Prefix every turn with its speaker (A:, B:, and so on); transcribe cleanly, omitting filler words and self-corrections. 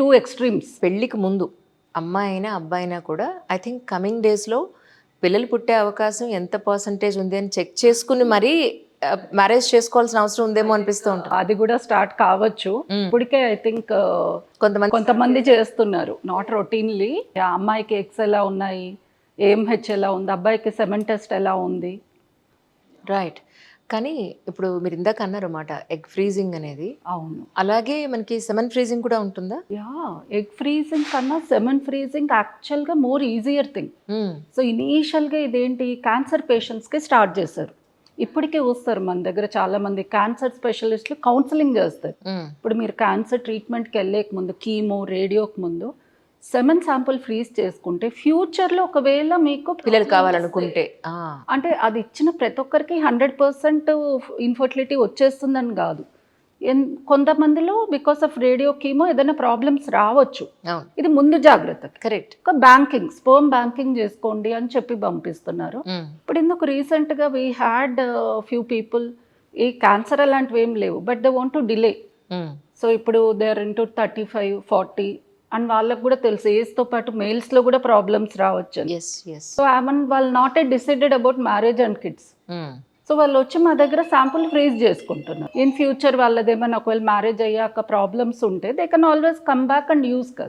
A: Two extremes.
B: పెళ్ళికి ముందు అమ్మాయి అయినా అబ్బాయి అయినా కూడా ఐ థింక్ కమింగ్ డేస్లో పిల్లలు పుట్టే అవకాశం ఎంత పర్సంటేజ్ ఉంది అని చెక్ చేసుకుని మరీ మ్యారేజ్ చేసుకోవాల్సిన అవసరం ఉందేమో అనిపిస్తూ ఉంటుంది.
A: అది కూడా స్టార్ట్ కావచ్చు. ఇప్పటికే ఐ థింక్ కొంతమంది చేస్తున్నారు, నాట్ రొటీన్లీ. అమ్మాయికి ఎగ్స్ ఎలా ఉన్నాయి, ఏఎంహెచ్ ఎలా ఉంది, అబ్బాయికి సెమెన్ టెస్ట్ ఎలా ఉంది.
B: రైట్. కానీ ఇప్పుడు మీరు ఇందాక అన్నారు అన్నమాట ఎగ్ ఫ్రీజింగ్ అనేది.
A: అవును.
B: అలాగే మనకి సెమన్ ఫ్రీజింగ్ కూడా ఉంటుందా?
A: యా, ఎగ్ ఫ్రీజింగ్ కన్నా సెమెన్ ఫ్రీజింగ్ యాక్చువల్గా మోర్ ఈజియర్ థింగ్. సో ఇనీషియల్గా ఇదేంటి, క్యాన్సర్ పేషెంట్స్కి స్టార్ట్ చేశారు. ఇప్పటికే వస్తారు మన దగ్గర చాలా మంది క్యాన్సర్ స్పెషలిస్టులు, కౌన్సిలింగ్ చేస్తారు. ఇప్పుడు మీరు క్యాన్సర్ ట్రీట్మెంట్కి వెళ్ళేక ముందు, కీమో రేడియోకి ముందు సెమెన్ శాంపుల్ ఫ్రీజ్ చేసుకుంటే ఫ్యూచర్లో ఒకవేళ మీకు
B: పిల్లలు కావాలనుకుంటే
A: అంటే అది ఇచ్చిన ప్రతి ఒక్కరికి 100% ఇన్ఫర్టిలిటీ వచ్చేస్తుందని కాదు. కొంతమందిలో బికాస్ ఆఫ్ రేడియో కీమో ఏదైనా ప్రాబ్లమ్స్ రావచ్చు. ఇది ముందు జాగ్రత్త.
B: కరెక్ట్.
A: ఒక బ్యాంకింగ్, స్పర్మ్ బ్యాంకింగ్ చేసుకోండి అని చెప్పి పంపిస్తున్నారు. ఇప్పుడు ఇందుకు రీసెంట్గా వీ హ్యాడ్ ఫ్యూ పీపుల్, ఈ క్యాన్సర్ అలాంటివి ఏం లేవు, but they want to delay. So ఇప్పుడు దే ఆర్ ఇంటూ 35, 40 అండ్ వాళ్ళకు కూడా తెలుసు ఏజ్తో పాటు మేల్స్లో కూడా ప్రాబ్లమ్స్ రావచ్చు. సో వాళ్ళు not a decided about marriage and kids. So వాళ్ళు వచ్చి మా దగ్గర శాంపుల్ ఫ్రీజ్ చేసుకుంటున్నారు. ఇన్ ఫ్యూచర్ వాళ్ళది ఏమైనా ఒకవేళ మ్యారేజ్ అయ్యాక ప్రాబ్లమ్స్ ఉంటే they can always come back and use కదా.